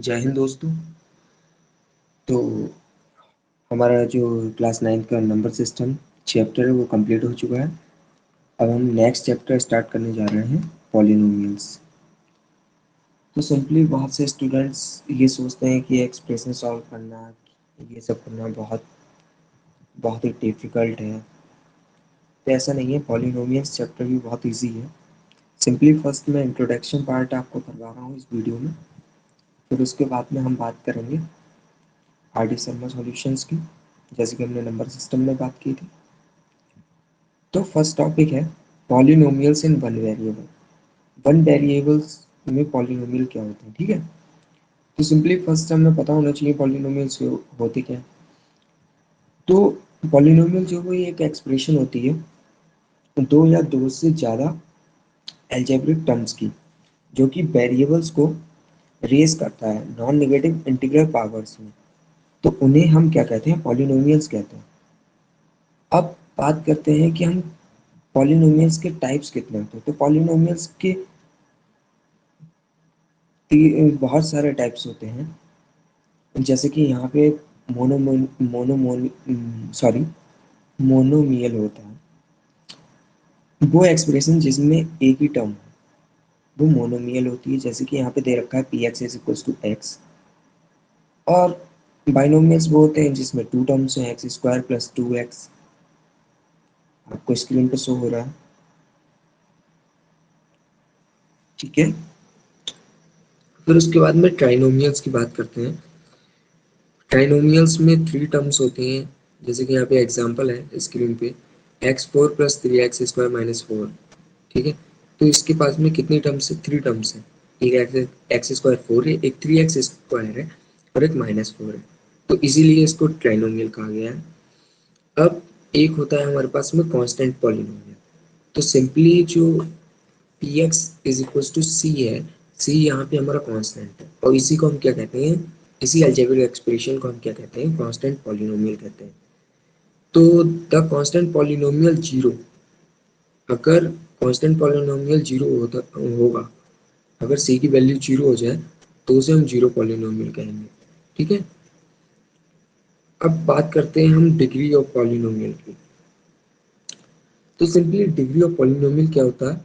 जय हिंद दोस्तों। तो हमारा जो क्लास 9 का नंबर सिस्टम चैप्टर है वो कंप्लीट हो चुका है। अब हम नेक्स्ट चैप्टर स्टार्ट करने जा रहे हैं, पॉलिनोमियल्स। तो सिंपली बहुत से स्टूडेंट्स ये सोचते हैं कि एक्सप्रेशन सॉल्व करना, ये सब करना बहुत बहुत ही डिफ़िकल्ट है। तो ऐसा नहीं है, पॉलिनोमियल्स चैप्टर भी बहुत इजी है। सिंपली फर्स्ट मैं इंट्रोडक्शन पार्ट आपको करवा रहा हूँ इस वीडियो में, फिर उसके बाद में हम बात करेंगे आर.डी. शर्मा सॉल्यूशंस की, जैसे कि हमने नंबर सिस्टम में बात की थी। तो फर्स्ट टॉपिक है polynomials in one variable. One variables में पॉलिनोमियल क्या होते हैं, ठीक है। तो सिंपली फर्स्ट हमें पता होना चाहिए पॉलिनोमियल्स होते क्या है। तो पॉलिनोमियल जो वो एक एक्सप्रेशन होती है दो या दो से ज़्यादा एल्जेब्रिक टर्म्स की, जो कि वेरिएबल्स को रेज करता है नॉन नेगेटिव इंटीग्रल पावर्स में। तो उन्हें हम क्या कहते हैं, पॉलिनोमियल्स कहते हैं। अब बात करते हैं कि हम पॉलिनोमियल्स के टाइप्स कितने होते हैं। तो पॉलिनोमियल्स के बहुत सारे टाइप्स होते हैं, जैसे कि यहाँ पे मोनोमोन मोनोमोन सॉरी मोनोमियल होता है। वो एक्सप्रेशन जिसमें एक ही टर्म है वो मोनोमियल होती है, जैसे कि यहाँ पे दे रखा है p x is equals to x. और बाइनोमियल्स वो होते हैं जिसमें टू टर्म्स हैं, x square plus two x. आपको स्क्रीन पे शो हो रहा है, ठीक है। फिर उसके बाद में ट्राइनोमियल्स की बात करते हैं। ट्राइनोमियल्स में थ्री टर्म्स होती हैं, जैसे कि यहाँ पे एग्जांपल है स्क्रीन पे, x four plus three x square minus four, ठीक है। तो इसके पास में कितनी टर्म्स है, थ्री टर्म्स है। एक एक्स स्क्वायर फोर है, एक थ्री एक्स स्क्वायर है और एक माइनस फोर है। तो इसीलिए इसको ट्राइनोमियल कहा गया है। अब एक होता है हमारे पास में कांस्टेंट पॉलिनोमियल। तो सिंपली जो p x is equal to c है, सी यहाँ पे हमारा कांस्टेंट है और इसी को हम क्या कहते हैं, इसी अलजेब्रिक एक्सप्रेशन को हम क्या कहते हैं, कांस्टेंट पॉलिनोमियल कहते हैं। तो द कांस्टेंट पॉलिनोमियल जीरो, अगर कांस्टेंट पॉलिनोमियल जीरो होता होगा, अगर सी की वैल्यू जीरो हो जाए तो उसे हम जीरो पॉलिनोमियल कहेंगे, ठीक है। अब बात करते हैं हम डिग्री ऑफ पॉलिनोमियल की। तो सिंपली डिग्री ऑफ पॉलिनोमियल क्या होता है,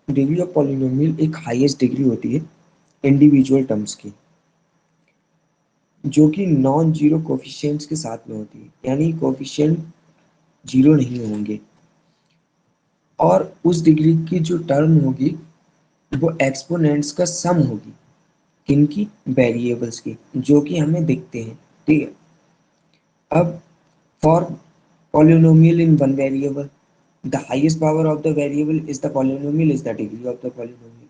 डिग्री ऑफ पॉलिनोमियल एक हाईएस्ट डिग्री होती है इंडिविजुअल टर्म्स की, जो कि नॉन जीरो कोफिशिएंट्स के साथ में होती है, यानी कोफिशिएंट जीरो नहीं होंगे। और उस डिग्री की जो टर्म होगी वो एक्सपोनेंट्स का सम होगी, किनकी, वेरिएबल्स की, जो कि हमें दिखते हैं, ठीक है। अब for polynomial in one variable, the highest power of the variable is the polynomial is the degree of the polynomial,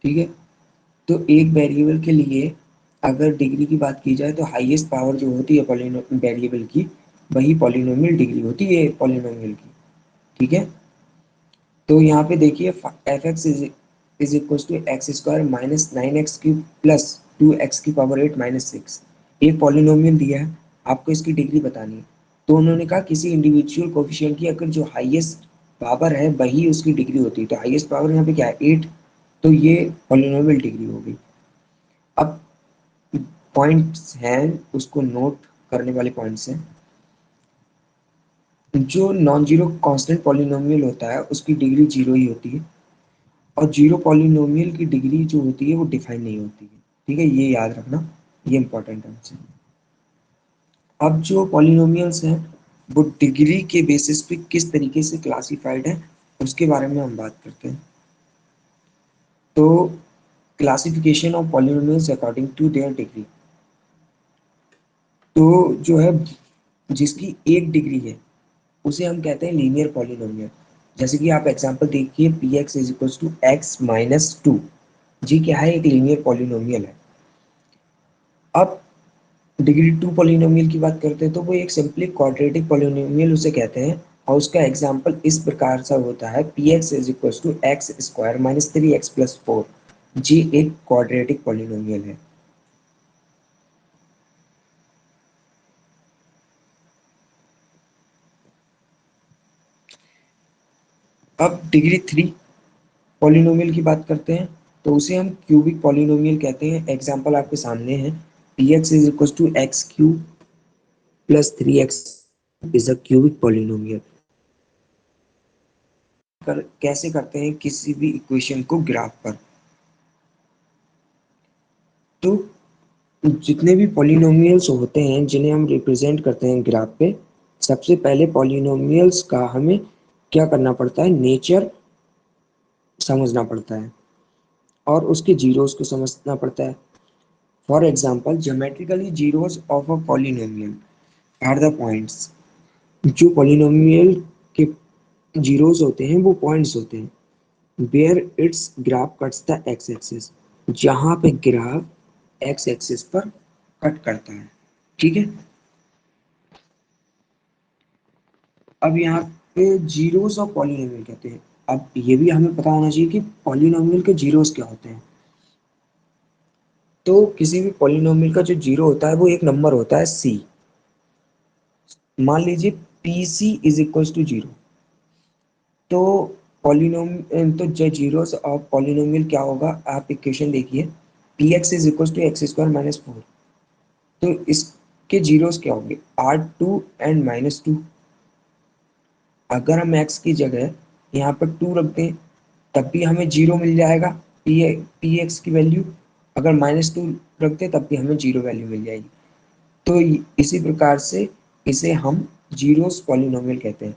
ठीक है। तो एक वेरिएबल के लिए अगर डिग्री की बात की जाए तो हाईएस्ट पावर जो होती है वेरिएबल की, वही पॉलिनोमियल डिग्री होती है पॉलिनोमियल की, ठीक है। तो यहाँ पे देखिए f x is equal to x square minus nine x cube plus two x की पावर एट माइनस सिक्स। एक पॉलिनोमियल दिया है, आपको इसकी डिग्री बतानी है। तो उन्होंने कहा किसी इंडिविजुअल कोफिशिएंट की अगर जो हाईएस्ट पावर है वही उसकी डिग्री होती है। तो हाईएस्ट पावर यहाँ पे क्या है, एट। तो ये पॉलिनोमियल डिग्री हो गई। अब पॉइंट्स हैं, उसको नोट करने वाले पॉइंट्स हैं। जो नॉन जीरो कांस्टेंट पॉलिनोमियल होता है उसकी डिग्री जीरो ही होती है, और जीरो पॉलिनोमियल की डिग्री जो होती है वो डिफाइन नहीं होती है, ठीक है। ये याद रखना, ये इंपॉर्टेंट टर्म्स है। अब जो पॉलिनोमियल्स हैं वो डिग्री के बेसिस पे किस तरीके से क्लासिफाइड है उसके बारे में हम बात करते हैं। तो classification of polynomials according to their degree. तो जो है जिसकी एक डिग्री है उसे हम कहते हैं लीनियर पॉलिनोमियल। जैसे कि आप एग्जांपल देखिए, p x is equal to x minus two, जी क्या है, एक लीनियर पॉलिनोमियल है। अब डिग्री टू पॉलिनोमियल की बात करते हैं तो वो एक सिंपली क्वाड्रेटिक पॉलिनोमियल उसे कहते हैं, और उसका एग्जांपल इस प्रकार से होता है, p x is equal to x square minus three x plus four, जी एक क्वाड्रेटिक पॉलिनोमियल है। अब डिग्री थ्री पॉलिनोमियल की बात करते हैं। तो उसे हम क्यूबिक पॉलिनोमियल कहते हैं। एग्जाम्पल आपके सामने है, p x is equal to x cube plus 3x is a cubic polynomial. कैसे करते हैं किसी भी इक्वेशन को ग्राफ पर, तो जितने भी पॉलिनोमियल्स होते हैं जिन्हें हम रिप्रेजेंट करते हैं ग्राफ पे, सबसे पहले पॉलिनोमियल्स का हमें क्या करना पड़ता है, नेचर समझना पड़ता है और उसके जीरोस को समझना पड़ता है। For example, geometrically zeros of a polynomial are the points. जो पॉलिनोमियल के जीरोस होते हैं वो पॉइंट्स होते हैं। Where its graph cuts the x axis, जहां पे ग्राफ एक्स एक्सिस पर कट करता है। ठीक है, अब यहाँ पे जीरोस ऑफ पॉलिनोमियल कहते हैं। अब ये भी हमें पता होना चाहिए कि पॉलिनोमियल के जीरोस क्या होते हैं। तो किसी भी पॉलिनोमियल का जो जीरो होता है वो एक नंबर होता है सी। मान लीजिए p c is equal to zero. तो पॉलिनोमियल, तो जो जीरोस ऑफ पॉलिनोमियल क्या होगा, आप इक्वेशन देखिए, p x is equal to x square minus 4। तो इसके जीरोस क्या होंगे, are two and minus two. अगर हम x की जगह यहाँ पर 2 रख दें तब भी हमें जीरो मिल जाएगा, पी एक्स की वैल्यू। अगर -2 रख दें तब भी हमें जीरो वैल्यू मिल जाएगी। तो इसी प्रकार से इसे हम जीरोस पॉलिनोमियल कहते हैं।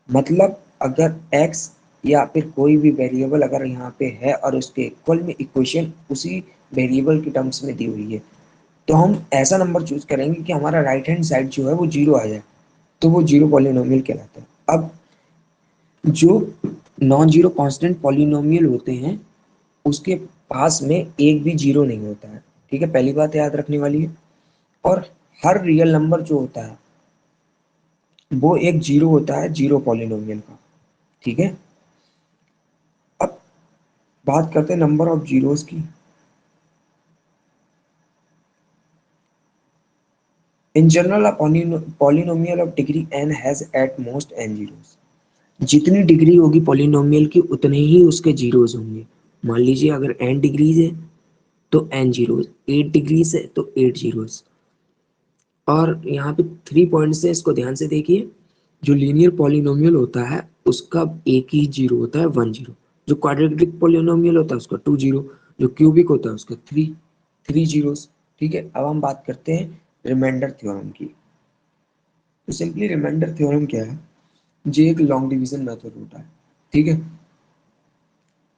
मतलब अगर x या फिर कोई भी वेरिएबल अगर यहाँ पे है और उसके इक्वल में इक्वेशन उसी वेरिएबल की टर्म्स में दी हुई है, तो हम ऐसा नंबर चूज करेंगे कि हमारा राइट हैंड साइड जो है वो जीरो आ जाए, तो वो जीरो पॉलिनोमियल कहलाता है। अब जो नॉन जीरो कांस्टेंट पॉलिनोमियल होते हैं उसके पास में एक भी जीरो नहीं होता है। ठीक है, पहली बात याद रखने वाली है। और हर रियल नंबर जो होता है वो एक जीरो होता है, जीरो पॉलिनोमियल का। ठीक है, अब बात करते हैं नंबर ऑफ जीरोस की। In general a polynomial of degree n has at most n zeros. जितनी डिग्री होगी पॉलिनोमियल की उतने ही उसके जीरोस होंगे। मान लीजिए अगर n डिग्रीज है तो n जीरोस, 8 डिग्रीज है तो 8 जीरोस। और यहाँ पे 3 पॉइंट्स है, इसको ध्यान से देखिए। जो लीनियर पॉलिनोमियल होता है उसका एक ही जीरो होता है, 1 जीरो। जो क्वाड्रेटिक पॉलिनोमियल होता है उसका 2 जीरो। जो क्यूबिक होता है उसका 3 जीरोस। ठीक है, अब हम बात करते हैं रिमाइंडर थ्योरम की। तो सिंपली रिमाइंडर थ्योरम क्या है, जो एक लॉन्ग डिवीजन मेथड होता है। ठीक है,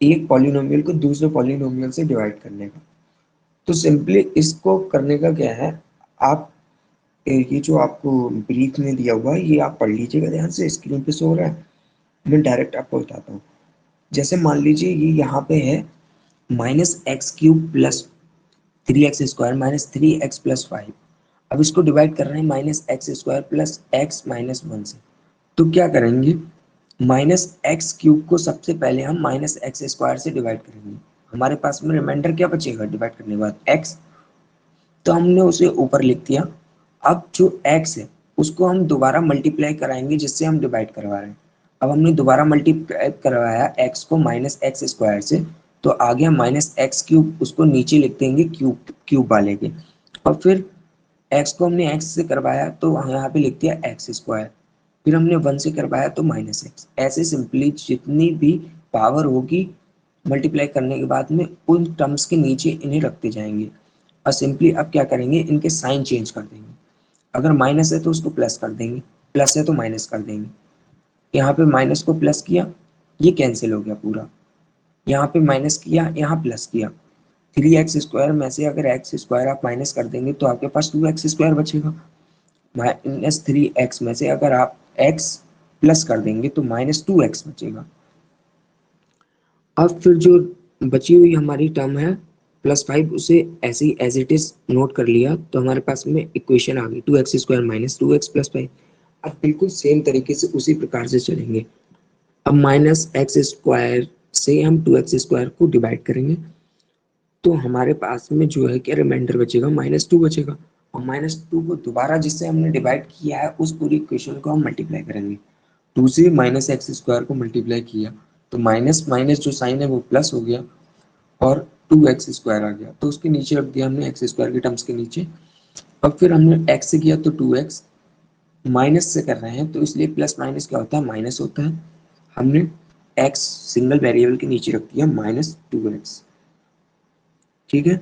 एक पॉलिनोमियल को दूसरे पॉलिनोमियल से डिवाइड करने का। तो सिंपली इसको करने का क्या है, आप ये जो आपको ब्रीफ में दिया हुआ है ये आप पढ़ लीजिएगा ध्यान से, स्क्रीन पे शो हो रहा है। मैं डायरेक्ट आपको बताता हूँ। जैसे मान लीजिए ये यहाँ पे है -x³ plus 3x² minus 3x+5। अब इसको डिवाइड कर रहे हैं -x² प्लस x-1 से। तो क्या करेंगे, -x³ को सबसे पहले हम -x² से डिवाइड करेंगे। हमारे पास में रिमाइंडर क्या बचेगा डिवाइड करने के बाद, x। तो हमने उसे ऊपर लिख दिया। अब जो x है उसको हम दोबारा मल्टीप्लाई कराएंगे जिससे हम डिवाइड करवा रहे हैं। अब हमने दोबारा मल्टीप्लाई करवाया x को -x² से, तो आ गया -x³। उसको नीचे लिख देंगे क्यूब क्यूब वाले के। और फिर x को हमने x से करवाया तो यहाँ पे लिख दिया x²। फिर हमने 1 से करवाया तो -x। ऐसे सिंपली जितनी भी पावर होगी मल्टीप्लाई करने के बाद में उन टर्म्स के नीचे इन्हें रखते जाएंगे। और सिंपली अब क्या करेंगे, इनके साइन चेंज कर देंगे। अगर माइनस है तो उसको प्लस कर देंगे, प्लस है तो माइनस कर देंगे। यहाँ पे माइनस को प्लस किया, ये कैंसिल हो गया पूरा। यहाँ पे माइनस किया, यहाँ प्लस किया। 3x² में से अगर x² आप माइनस कर देंगे तो आपके पास 2x² बचेगा। -3x में से अगर आप x प्लस कर देंगे तो -2x बचेगा। अब फिर जो बची हुई हमारी टर्म है +5, उसे ऐसे ही एज इट इज नोट कर लिया तो हमारे पास में इक्वेशन आ गई 2x² माइनस 2x+5। अब बिल्कुल सेम तरीके से उसी प्रकार से चलेंगे। अब -x² से हम 2x² को डिवाइड करेंगे तो हमारे पास में जो है क्या रिमाइंडर बचेगा, -2 बचेगा। और -2 को दोबारा जिससे हमने डिवाइड किया है उस पूरी इक्वेशन को हम मल्टीप्लाई करेंगे। 2 से -x² को मल्टीप्लाई किया तो माइनस माइनस जो साइन है वो प्लस हो गया। और 2x² आ गया, तो उसके नीचे रख दिया हमने x² के टर्म्स के नीचे। अब फिर हमने x से किया तो 2x, माइनस से कर रहे हैं तो इसलिए प्लस माइनस क्या होता है, माइनस होता है। हमने x सिंगल वेरिएबल के नीचे रख दिया -2x, ठीक है।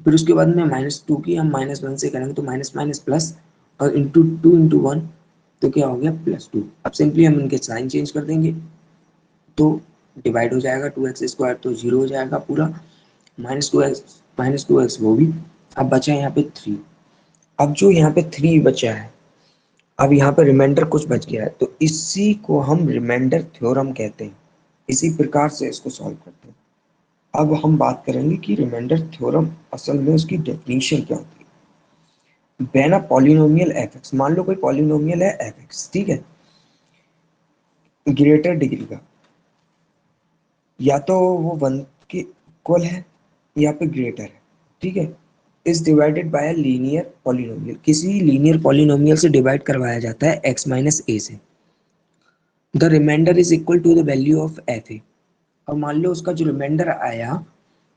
फिर उसके बाद में -2 की हम -1 से करेंगे तो माइनस माइनस प्लस, और इंटू 2 × 1 तो क्या हो गया +2। अब सिंपली हम इनके साइन चेंज कर देंगे तो डिवाइड हो जाएगा, 2x² तो 0 हो जाएगा पूरा, -2x वो भी। अब बचा यहाँ पे 3। अब जो यहाँ पे 3 बचा है, अब यहाँ पे रिमाइंडर कुछ बच गया है, तो इसी को हम रिमाइंडर थ्योरम कहते हैं। इसी प्रकार से इसको सॉल्व करते हैं। अब हम बात करेंगे कि रिमाइंडर थ्योरम असल में उसकी डेफिनेशन क्या होती है। व्हेन अ पॉलिनोमियल f(x), मान लो कोई पॉलिनोमियल है f(x), ठीक है, ग्रेटर डिग्री का, या तो वो 1 के इक्वल है या फिर ग्रेटर है, ठीक है, is divided by linear polynomial, किसी लीनियर पॉलिनोमियल से डिवाइड करवाया जाता है x - a से। The remainder is equal to the value of f a. और मान लो उसका जो रिमाइंडर आया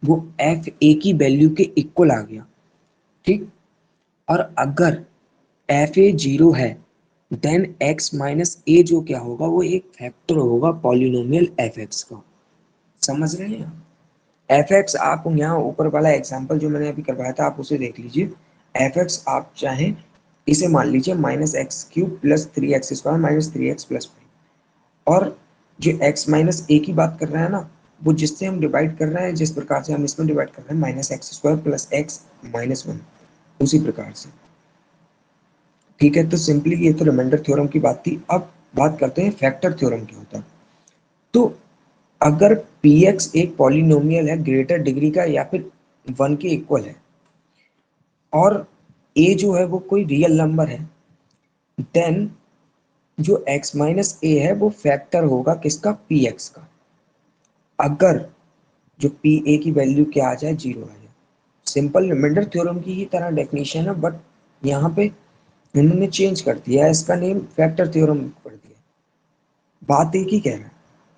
वो एफ ए की वैल्यू के इक्वल आ गया, ठीक। और अगर एफ ए 0 है देन x - a जो क्या होगा, वो एक फैक्टर होगा पॉलिनोमियल एफ एक्स का। समझ रहे हैं एफ एक्स? आप यहाँ ऊपर वाला एग्जाम्पल जो मैंने अभी करवाया था आप उसे देख लीजिए। एफ एक्स आप चाहें इसे मान लीजिए -x³ + 3x² - 3x + 5। और जो x - a की बात कर रहे हैं ना, वो जिससे हम डिवाइड कर रहे हैं, जिस प्रकार से हम इसमें डिवाइड कर रहे हैं -x² + x - 1, उसी प्रकार से, ठीक है। तो सिंपली ये तो रिमाइंडर थ्योरम की बात थी। अब बात करते हैं फैक्टर थ्योरम क्या होता है। तो अगर px एक पॉलिनोमियल है ग्रेटर डिग्री का या फिर 1 के इक्वल है, और a जो है वो कोई रियल नंबर है, देन जो x - a है वो फैक्टर होगा किसका, px का। अगर जो पी ए की वैल्यू क्या आ जाए, 0 आ जाए। सिंपल रिमाइंडर थ्योरम की ही तरह डेफिनेशन है, बट यहाँ पे इन्होंने चेंज कर दिया है, इसका नेम फैक्टर थ्योरम कर दिया। बात एक ही कह रहा है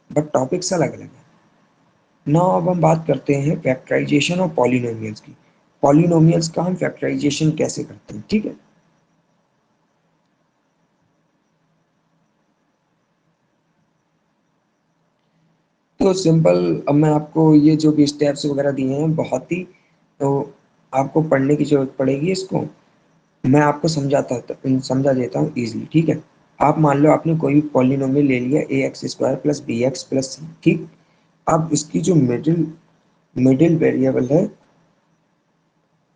बट टॉपिक्स अलग अलग है। नाउ अब हम बात करते हैं फैक्टराइजेशन और पॉलिनोमियल्स की। पॉलिनोमियल्स का हम फैक्टराइजेशन कैसे करते हैं, ठीक है। तो सिंपल, अब मैं आपको ये जो भी स्टेप्स वगैरह दिए हैं बहुत ही, तो आपको पढ़ने की जरूरत पड़ेगी इसको। मैं आपको समझा देता हूँ इजीली, ठीक है। आप मान लो आपने कोई पॉलिनोमियल ले लिया ax² + bx + c, ठीक। अब इसकी जो मिडिल मिडिल वेरिएबल है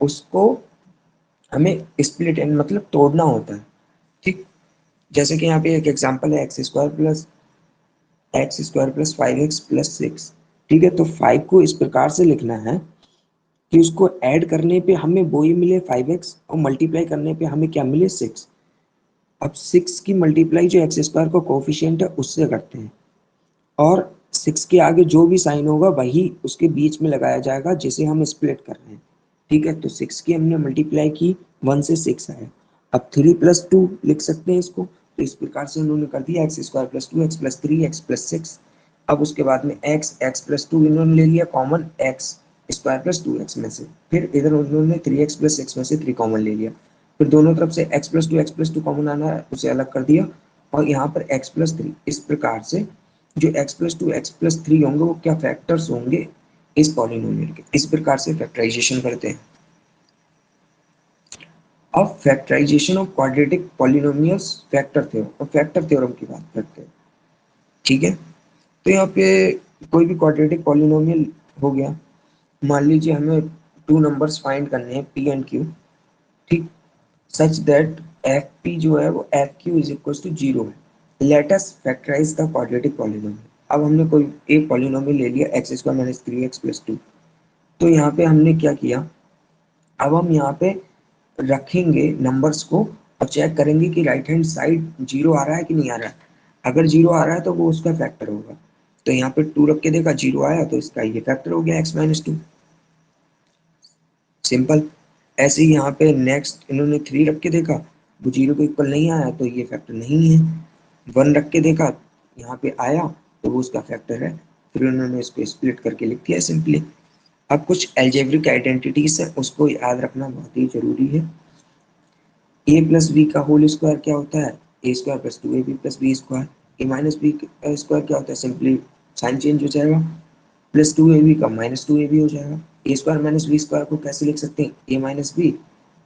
उसको हमें स्प्लिट एंड मतलब तोड़ना होता है, ठीक। जैसे कि यहाँ पे एक एग्जांपल है x² + 5x + 6, ठीक है। तो 5 को इस प्रकार से लिखना है कि उसको ऐड करने पे हमें वही मिले 5x, और मल्टीप्लाई करने पे हमें क्या मिले 6। अब 6 की मल्टीप्लाई जो x² का कोफिशिएंट है उससे करते हैं, और 6 के आगे जो भी साइन होगा वही उसके बीच में लगाया जाएगा जिसे हम स्प्लिट कर रहे हैं, ठीक है। तो 6 की हमने मल्टीप्लाई की, 1 से 6 आया। अब 3 + 2 लिख सकते हैं इसको, तो इस प्रकार से उन्होंने कर दिया x² + 2x + 3x + 6। अब उसके बाद में x + 2 इन्होंने ले लिया कॉमन x² + 2x में से, फिर इधर उन्होंने 3x + 6 में से 3 कॉमन ले लिया, फिर दोनों तरफ से x + 2 कॉमन आना है उसे अलग कर दिया, और यहाँ पर x + 3। इस प्रकार से जो x + 2 x + 3 होंगे वो क्या फैक्टर्स होंगे इस पॉलिनोमियल के। इस प्रकार से फैक्टराइजेशन करते हैं। अब factorization of quadratic polynomials, factor theorem और फैक्टर थ्योरम की बात करते हैं, ठीक है। तो यहाँ पे कोई भी क्वाड्रेटिक पॉलिनोमियल हो गया, मान लीजिए हमें 2 नंबर्स फाइंड करने हैं p एंड q, ठीक, सच दैट एफ पी जो है वो f q is equal to 0 है। Let us factorize the quadratic polynomial. अब हमने कोई एक पॉलिनोमियल ले लिया x² - 3x + 2। तो यहाँ पे हमने क्या किया, अब हम यहाँ पे रखेंगे नंबर्स को और चेक करेंगे कि राइट हैंड साइड 0 आ रहा है कि नहीं आ रहा है। अगर 0 आ रहा है तो वो उसका फैक्टर होगा। तो यहाँ पे 2 रख के देखा 0 आया तो इसका ये फैक्टर हो गया x - 2। सिंपल। ऐसे ही यहाँ पे नेक्स्ट इन्होंने 3 रख के देखा, वो 0 के इक्वल नहीं आया तो ये फैक्टर नहीं है। 1 रख के देखा, यहाँ पे आया तो वो उसका फैक्टर है। फिर उन्होंने इसको स्प्लिट करके लिख दिया सिंपली। अब कुछ एल्जेब्रिक आइडेंटिटीज है, उसको याद रखना बहुत ही जरूरी है। ए प्लस बी का होल स्क्वायर क्या होता है? A square plus two a b plus b square. A minus b square क्या होता है? सिंपली साइन चेंज हो जाएगा, प्लस टू ए बी का माइनस टू ए बी हो जाएगा। A square minus b square को कैसे लिख सकते हैं? ए माइनस बी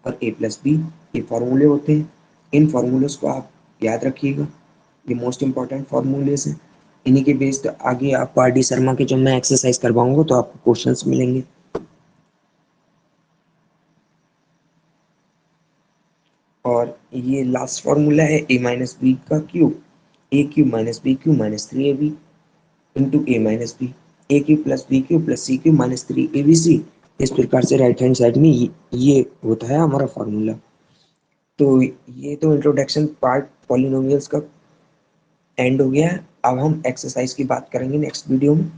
और ए प्लस बी, ये फॉर्मूले होते हैं। इन फॉर्मूलेस को आप याद रखिएगा, ये मोस्ट इंपॉर्टेंट फॉर्मूलेस हैं। इन्हीं के बेस्ड आगे आपको आर डी शर्मा के जब मैं एक्सरसाइज करवाऊंगा तो आपको क्वेश्चंस मिलेंगे। और ये लास्ट फॉर्मूला है ए माइनस बी का cube, a cube minus b cube minus three a b into a minus b, a cube plus b cube plus c cube minus three a b c. इस प्रकार से right hand side में ये होता है हमारा formula. तो ये तो इंट्रोडक्शन पार्ट पॉलिनोमियल्स का एंड हो गया है। अब हम एक्सरसाइज की बात करेंगे नेक्स्ट वीडियो में।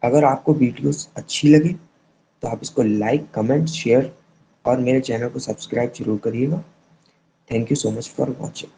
अगर आपको वीडियोस अच्छी लगे तो आप इसको लाइक कमेंट शेयर और मेरे चैनल को सब्सक्राइब जरूर करिएगा। Thank you so much for watching.